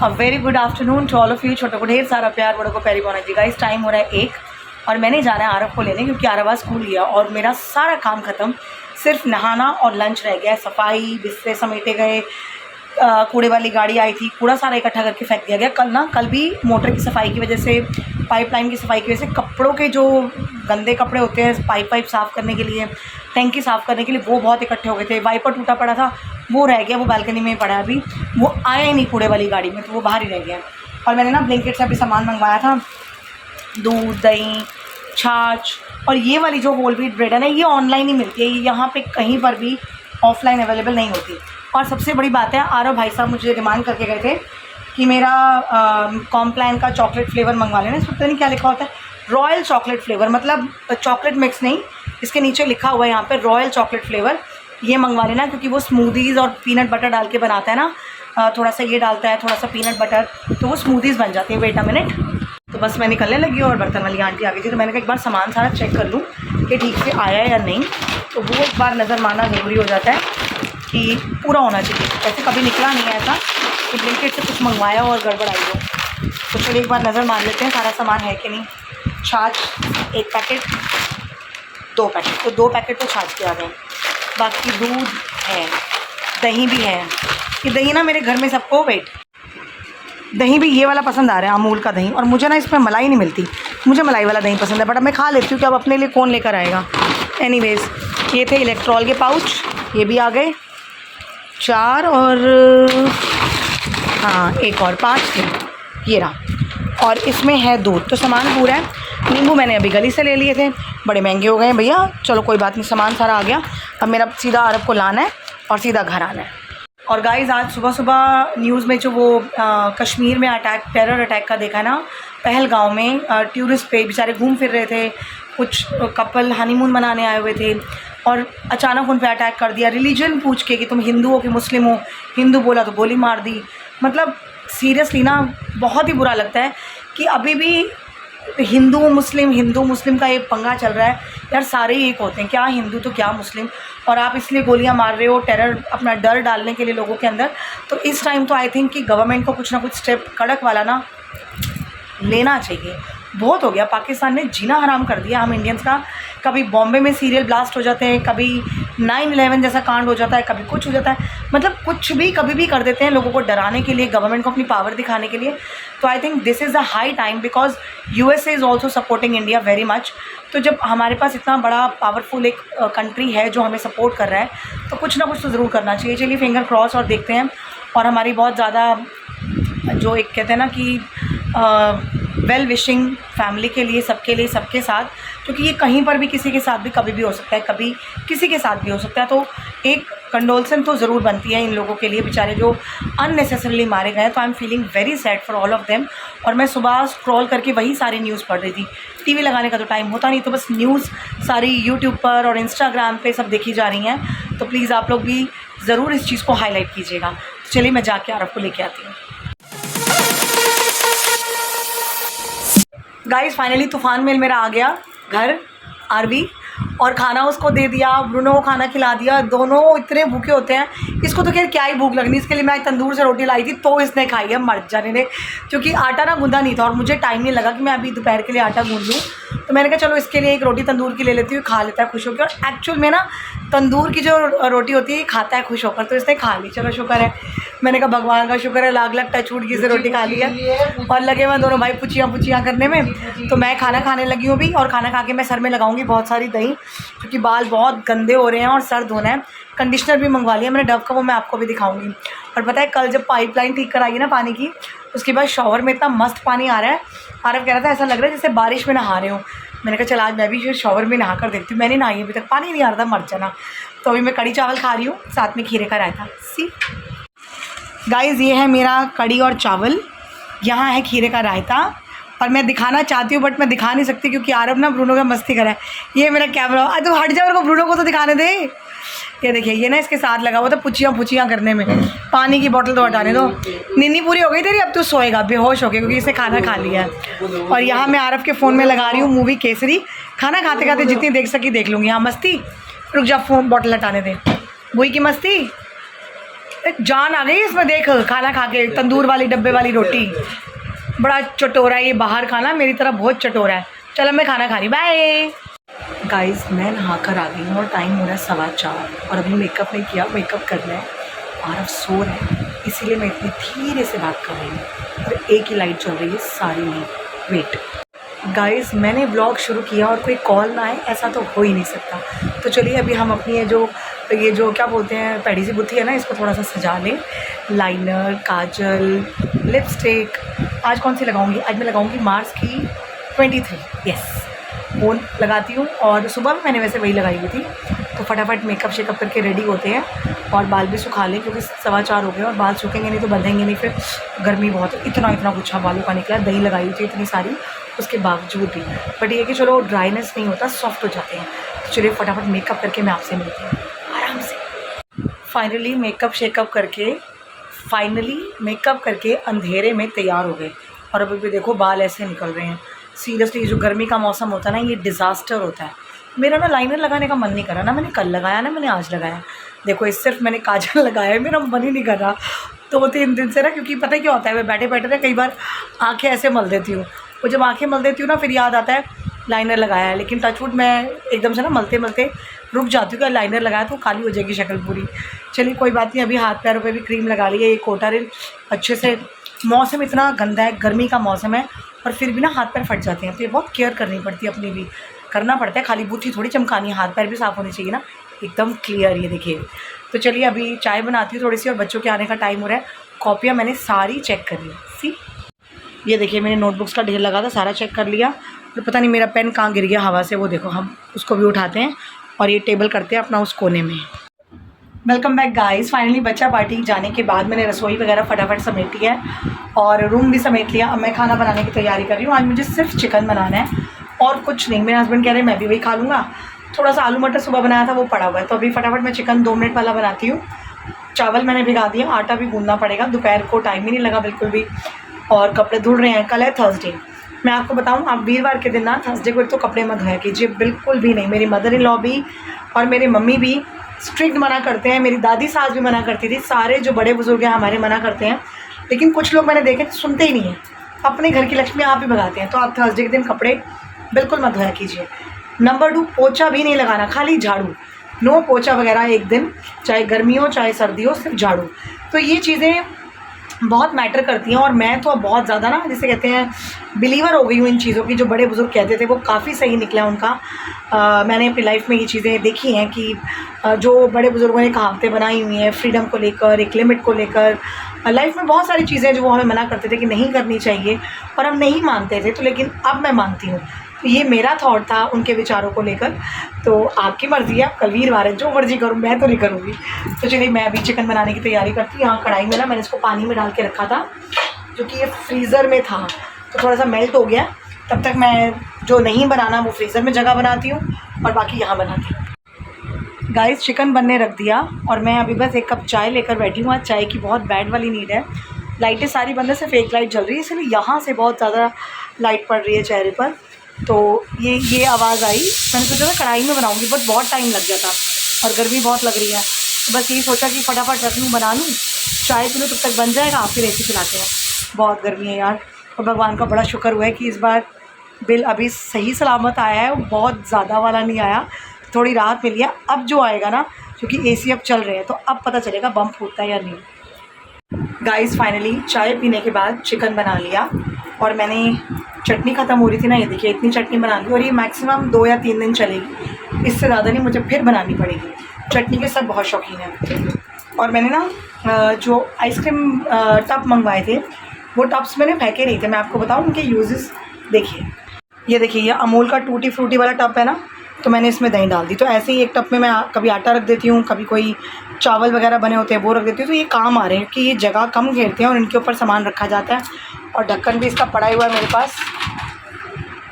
Very good afternoon to all of you. छोटों को ढेर सारा प्यार, बड़ों को प्यारी बोना जी। गाइस टाइम हो रहा है 1 और मैंने जाना है आरव को लेने, क्योंकि आरव आज स्कूल गया और मेरा सारा काम ख़त्म, सिर्फ नहाना और लंच रह गया है। सफाई, बिस्तर समेटे गए, कूड़े वाली गाड़ी आई थी, कूड़ा सारा इकट्ठा करके फेंक दिया गया। कल भी मोटर की सफाई की वजह से, पाइपलाइन की सफाई की वजह से, कपड़ों के जो गंदे कपड़े होते हैं पाइप साफ़ करने के लिए, टैंकी साफ़ करने के लिए, वो बहुत इकट्ठे हो गए थे। वाइपर टूटा पड़ा था, वो रह गया, वो बालकनी में पड़ा है अभी, वो आया ही नहीं कूड़े वाली गाड़ी में, तो वो बाहर ही रह गया। और मैंने ना ब्लिंकिट से अभी सामान मंगवाया था, दूध, दही, छाछ, और ये वाली जो होल व्हीट ब्रेड है ना, ये ऑनलाइन ही मिलती है, ये यहाँ पे कहीं पर भी ऑफलाइन अवेलेबल नहीं होती। और सबसे बड़ी बात है, आरव भाई साहब मुझे डिमांड करके गए थे कि मेरा कॉम्प्लान का चॉकलेट फ्लेवर मंगवा लेना। इसमें पता नहीं क्या लिखा होता है, रॉयल चॉकलेट फ्लेवर, मतलब चॉकलेट मिक्स नहीं, इसके नीचे लिखा हुआ है यहाँ पे रॉयल चॉकलेट फ्लेवर, ये मंगवा लेना, क्योंकि वो स्मूदीज़ और पीनट बटर डाल के बनाता है ना, थोड़ा सा ये डालता है, थोड़ा सा पीनट बटर, तो वो स्मूदीज़ बन जाती है। वेट अ मिनट, तो बस मैं निकलने लगी और बर्तन वाली आंटी आ गई थी, तो मैंने कहा एक बार सामान सारा चेक कर लूँ कि ठीक से आया है या नहीं, तो वो एक बार नज़र मारना ज़रूरी हो जाता है कि पूरा होना चाहिए। ऐसे कभी निकला नहीं है ऐसा कि ब्लिंकिट से कुछ मंगवाया और गड़बड़ आई हो। तो चलिए एक बार नज़र मार लेते हैं सारा सामान है कि नहीं। छाछ 1 पैकेट, 2 पैकेट, तो 2 पैकेट तो छाछ के आ गए। बाकी दूध है, दही भी है। ये दही ना मेरे घर में सबको, वेट, दही भी ये वाला पसंद आ रहा है, अमूल का दही, और मुझे ना इसमें मलाई नहीं मिलती, मुझे मलाई वाला दही पसंद है, बट अब मैं खा लेती हूँ कि अब अपने लिए कौन लेकर आएगा। एनीवेज़, ये थे इलेक्ट्रॉल के पाउच, ये भी आ गए 4, और हाँ एक और 5 थे, ये रहा। और इसमें है दूध, तो सामान पूरा है। नींबू मैंने अभी गली से ले लिए थे, बड़े महंगे हो गए हैं भैया, चलो कोई बात नहीं, सामान सारा आ गया। अब मेरा सीधा आरव को लाना है और सीधा घर आना है। और गाइज़ आज सुबह सुबह न्यूज़ में जो वो कश्मीर में टेरर अटैक का देखा ना, पहलगाँव में टूरिस्ट पे बेचारे घूम फिर रहे थे, कुछ कपल हनीमून मनाने आए हुए थे, और अचानक उन पे अटैक कर दिया, रिलीजन पूछ के कि तुम हिंदू हो कि मुस्लिम हो, हिंदू बोला तो गोली मार दी। मतलब सीरियसली ना बहुत ही बुरा लगता है कि अभी भी हिंदू मुस्लिम का एक पंगा चल रहा है। यार सारे ही एक होते हैं, क्या हिंदू तो क्या मुस्लिम, और आप इसलिए गोलियां मार रहे हो, टेरर, अपना डर डालने के लिए लोगों के अंदर। तो इस टाइम तो आई थिंक कि गवर्नमेंट को कुछ ना कुछ स्टेप कड़क वाला ना लेना चाहिए। बहुत हो गया, पाकिस्तान ने जीना हराम कर दिया हम इंडियंस का। कभी बॉम्बे में सीरियल ब्लास्ट हो जाते हैं, कभी 9/11 जैसा कांड हो जाता है, कभी कुछ हो जाता है, मतलब कुछ भी कभी भी कर देते हैं लोगों को डराने के लिए, गवर्नमेंट को अपनी पावर दिखाने के लिए। तो I think this is a high time, because USA is also supporting India very much. तो जब हमारे पास इतना बड़ा पावरफुल एक कंट्री है जो हमें सपोर्ट कर रहा है, तो कुछ ना कुछ तो ज़रूर करना चाहिए। चलिए फिंगर क्रॉस और देखते हैं। और हमारी बहुत ज़्यादा जो एक कहते हैं ना कि वेल विशिंग फैमिली के लिए, सबके लिए, सबके साथ, क्योंकि ये कहीं पर भी किसी के साथ भी कभी भी हो सकता है, कभी किसी के साथ भी हो सकता है। तो एक कंडोलेंस तो ज़रूर बनती है इन लोगों के लिए, बेचारे जो अननेसेसरली मारे गए। तो I am feeling very sad for all of them. और मैं सुबह स्क्रॉल करके वही सारी न्यूज़ पढ़ रही थी, टीवी लगाने का तो टाइम होता नहीं, तो बस न्यूज़ सारी यूट्यूब पर और इंस्टाग्राम पे सब देखी जा रही हैं। तो प्लीज़ आप लोग भी ज़रूर इस चीज़ को हाईलाइट कीजिएगा। तो चलिए मैं जाके आरव को लेके आती हूँ। गाइस फाइनली तूफान मेल मेरा आ गया घर, आरवी, और खाना उसको दे दिया, ब्रूनो को खाना खिला दिया। दोनों इतने भूखे होते हैं, इसको तो खैर क्या ही भूख लगनी, इसके लिए मैं तंदूर से रोटी लाई थी, तो इसने खाई है मर जाने ने, क्योंकि आटा ना गूंदा नहीं था और मुझे टाइम नहीं लगा कि मैं अभी दोपहर के लिए आटा गूंद लूँ। तो मैंने कहा चलो इसके लिए एक रोटी तंदूर की ले लेती हूँ, खा लेता है खुश होकर। और एक्चुअल में ना तंदूर की जो रोटी होती है खाता है खुश होकर, तो इसने खा ली, चलो शुक्र है। मैंने कहा भगवान का शुक्र है, लाग टच वुड की से रोटी खा ली है। और लगे हुए दोनों भाई पुचियाँ करने में। तो मैं खाना खाने लगी हूँ भी, और खाना खा के मैं सर में लगाऊंगी बहुत सारी दही, क्योंकि बाल बहुत गंदे हो रहे हैं और सर धोना है। कंडीशनर भी मंगवा लिया मैंने डव का, वो मैं आपको भी दिखाऊंगी। और पता है कल जब पाइपलाइन ठीक कराई ना पानी की, उसके बाद शॉवर में इतना मस्त पानी आ रहा है। आरव कह रहा था ऐसा लग रहा है जैसे बारिश में नहा रहे हो। मैंने कहा चल आज मैं भी फिर शॉवर में नहा कर देखती हूँ। मैंने नहाई अभी तक, पानी नहीं आ रहा था, मर जाना। तो अभी मैं कड़ी चावल खा रही हूँ, साथ में खीरे का रायता। सी गाइज़, ये है मेरा कड़ी और चावल, यहाँ है खीरे का रायता। और मैं दिखाना चाहती हूँ बट मैं दिखा नहीं सकती, क्योंकि आरव ना ब्रूनो का मस्ती करा है। ये मेरा कैमरा, तो हट जाओ, को ब्रूनो को तो दिखाने दे। ये देखिए, ये ना इसके साथ लगा हुआ था पुचियाँ करने में। पानी की बोतल तो हटाने दो, नींद पूरी हो गई तेरी, अब तू सोएगा बेहोश हो गया, क्योंकि इसने खाना खा लिया है। और यहाँ मैं आरव के फ़ोन में लगा रही हूँ मूवी केसरी, खाना खाते खाते जितनी देख सकी देख लूँगी। यहाँ मस्ती, रुक जा, फ़ोन बोतल हटाने दे, वही की मस्ती। जान आ गई इसमें, देख खाना खा के, तंदूर वाली डब्बे वाली रोटी। बड़ा चटोरा है ये बाहर खाना, मेरी तरह बहुत चटोरा है। चलो मैं खाना खा रही, बाय गाइस। मैं नहा कर आ गई हूँ और टाइम हो रहा है 4:15 और अभी मेकअप नहीं किया, मेकअप करना है और अब सो रहे हैं, इसीलिए मैं इतनी धीरे से बात कर रही हूँ और एक ही लाइट चल रही है, सारी नहीं। वेट गाइस, मैंने व्लॉग शुरू किया और कोई कॉल ना आए, ऐसा तो हो ही नहीं सकता। तो चलिए अभी हम अपनी ये जो क्या बोलते हैं पैडी सी बुद्धि है ना, इसको थोड़ा सा सजा लें। लाइनर, काजल, लिपस्टिक। आज कौन सी लगाऊंगी? आज मैं लगाऊंगी मार्स की 23। यस, वो लगाती हूँ और सुबह में मैंने वैसे वही लगाई हुई थी। तो फटाफट मेकअप शेकअप करके रेडी होते हैं और बाल भी सुखा लें क्योंकि 4:15 हो गए और बाल सूखेंगे नहीं तो बंधेंगे नहीं, फिर गर्मी बहुत है। इतना गुच्छा बालों का निकला, दही लगाई हुई थी इतनी सारी, उसके बावजूद भी। बट ये कि चलो ड्राइनेस नहीं होता, सॉफ्ट हो जाते हैं। तो चलिए फटाफट मेकअप करके मैं आपसे मिलती हूँ आराम से। फाइनली मेकअप शेकअप करके अंधेरे में तैयार हो गए और अभी भी देखो बाल ऐसे निकल रहे हैं। सीरियसली जो गर्मी का मौसम होता है ना, ये डिज़ास्टर होता है। मेरा ना लाइनर लगाने का मन नहीं कर रहा, ना मैंने कल लगाया ना मैंने आज लगाया। देखो इस सिर्फ मैंने काजल लगाया है, मेरा मन ही नहीं कर रहा 2-3 दिन से ना, क्योंकि पता है क्या होता है, मैं बैठे बैठे ना कई बार आंखें ऐसे मल देती हूँ। और जब आंखें मल देती हूँ ना, फिर याद आता है लाइनर लगाया है। लेकिन टचवुड मैं एकदम से ना मलते मलते रुक जाती हूँ कि लाइनर लगाया तो काली हो जाएगी शक्ल पूरी। चलिए कोई बात नहीं, अभी हाथ पैरों पे भी क्रीम लगा ली है, ये कोटारिल अच्छे से। मौसम इतना गंदा है, गर्मी का मौसम है और फिर भी ना हाथ पैर फट जाते हैं, तो ये बहुत केयर करनी पड़ती है, अपनी भी करना पड़ता है। खाली बूथी थोड़ी चमकानी है, हाथ पैर भी साफ़ होनी चाहिए ना, एकदम क्लियर। ये देखिए, तो चलिए अभी चाय बनाती हूँ थोड़ी सी और बच्चों के आने का टाइम हो रहा है। कॉपियाँ मैंने सारी चेक कर ली, सी ये देखिए मैंने नोटबुक्स का ढेर लगा था, सारा चेक कर लिया। और पता नहीं मेरा पेन कहाँ गिर गया हवा से, वो देखो हम उसको भी उठाते हैं और ये टेबल करते हैं अपना उस कोने में। Welcome back guys. फाइनली बच्चा पार्टी जाने के बाद मैंने रसोई वगैरह फटाफट समेटी है और रूम भी समेट लिया। अब मैं खाना बनाने की तैयारी कर रही हूँ। आज मुझे सिर्फ चिकन बनाना है और कुछ नहीं। मेरे हस्बैंड कह रहे हैं मैं भी वही खा लूँगा। थोड़ा सा आलू मटर सुबह बनाया था, वो पड़ा हुआ है, तो अभी फटाफट मैं चिकन 2 मिनट वाला बनाती हूँ। चावल मैंने भिगा दिया, आटा भी गूंदना पड़ेगा, दोपहर को टाइम ही नहीं लगा बिल्कुल भी। और कपड़े धुल रहे हैं, कल है थर्सडे। मैं आपको बताऊं, आप वीरवार के दिन ना थर्सडे को एक तो कपड़े मत धोया कीजिए, बिल्कुल भी नहीं। मेरी मदर इन लॉ भी और मेरी मम्मी भी स्ट्रिक्ट मना करते हैं, मेरी दादी सास भी मना करती थी, सारे जो बड़े बुजुर्ग हैं हमारे मना करते हैं। लेकिन कुछ लोग मैंने देखे सुनते ही नहीं हैं, अपने घर की लक्ष्मी आप ही भगाते हैं। तो आप थर्सडे के दिन कपड़े बिल्कुल मत धोया कीजिए। नंबर 2, पोछा भी नहीं लगाना, खाली झाड़ू, नो पोछा वगैरह एक दिन, चाहे गर्मी हो चाहे सर्दी हो, सिर्फ झाड़ू। तो ये चीज़ें बहुत मैटर करती हैं और मैं तो अब बहुत ज़्यादा ना, जैसे कहते हैं, बिलीवर हो गई हूँ इन चीज़ों की। जो बड़े बुजुर्ग कहते थे वो काफ़ी सही निकला उनका। मैंने अपनी लाइफ में ये चीज़ें देखी हैं कि जो बड़े बुजुर्गों ने कहावतें बनाई हुई हैं फ्रीडम को लेकर, एक लिमिट को लेकर। लाइफ में बहुत सारी चीज़ें जो वो हमें मना करते थे कि नहीं करनी चाहिए और हम नहीं मानते थे, तो लेकिन अब मैं मानती हूँ। तो ये मेरा थॉट था उनके विचारों को लेकर। तो आपकी मर्ज़ी है, आप कल वीरवार है, जो मर्ज़ी करूँ, मैं तो नहीं करूँगी। तो चलिए मैं अभी चिकन बनाने की तैयारी करती हूँ। यहाँ कढ़ाई में ना मैंने इसको पानी में डाल के रखा था, जो कि ये फ्रीज़र में था, तो थोड़ा सा मेल्ट हो गया। तब तक मैं जो नहीं बनाना वो फ्रीज़र में जगह बनाती हूँ और बाकी यहाँ बनाती हूँ। गाइस चिकन बनने रख दिया और मैं अभी बस 1 कप चाय लेकर बैठी हूँ। आज चाय की बहुत बैड वाली नीड है। लाइटें सारी बंद है, सिर्फ एक लाइट जल रही है, इसलिए यहाँ से बहुत ज़्यादा लाइट पड़ रही है चेहरे पर। तो ये आवाज़ आई। मैंने सोचा था कढ़ाई में बनाऊंगी, बट बहुत टाइम लग जाता और गर्मी बहुत लग रही है। तो बस यही सोचा कि फटाफट रख लूँ, बना लूँ, चाय पी लूँ, तब तक बन जाएगा, फिर ऐसे चलाते हैं। बहुत गर्मी है यार, और भगवान का बड़ा शुक्र हुआ है कि इस बार बिल अभी सही सलामत आया है, बहुत ज़्यादा वाला नहीं आया, थोड़ी राहत मिली है। अब जो आएगा ना, क्योंकि AC अब चल रहे हैं, तो अब पता चलेगा बम फूटता है या नहीं। गाइस फाइनली चाय पीने के बाद चिकन बना लिया और मैंने चटनी ख़त्म हो रही थी ना, ये देखिए इतनी चटनी बना ली और ये मैक्सिमम 2 या 3 दिन चलेगी, इससे ज़्यादा नहीं मुझे फिर बनानी पड़ेगी। चटनी के सब बहुत शौकीन हैं। और मैंने ना जो आइसक्रीम टब मंगवाए थे, वो टब्स मैंने फेंके नहीं थे। मैं आपको बताऊँ उनके यूजेस, देखिए ये देखिए, ये अमूल का टूटी फ्रूटी वाला टब है ना, तो मैंने इसमें दही डाल दी। तो ऐसे ही एक टब में मैं कभी आटा रख देती हूँ, कभी कोई चावल वगैरह बने होते हैं वो रख देती हूँ। तो ये काम आ रहे हैं कि ये जगह कम घेरते हैं और इनके ऊपर सामान रखा जाता है। और ढक्कन भी इसका पड़ा हुआ है मेरे पास,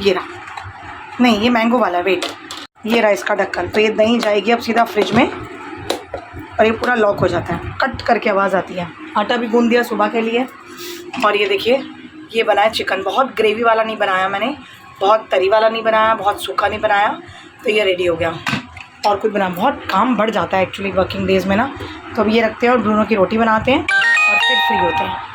ये रहा, नहीं ये मैंगो वाला है, वेट, ये रहा इसका ढक्कन। तो ये दही जाएगी अब सीधा फ्रिज में और ये पूरा लॉक हो जाता है, कट करके आवाज़ आती है। आटा भी गूंद दिया सुबह के लिए। और ये देखिए ये बनाया चिकन, बहुत ग्रेवी वाला नहीं बनाया मैंने, बहुत तरी वाला नहीं बनाया, बहुत सूखा नहीं बनाया। तो ये रेडी हो गया। और कुछ बना, बहुत काम बढ़ जाता है एक्चुअली वर्किंग डेज़ में ना। तो अब ये रखते हैं और ब्रूनो की रोटी बनाते हैं और फिर फ्री होते हैं।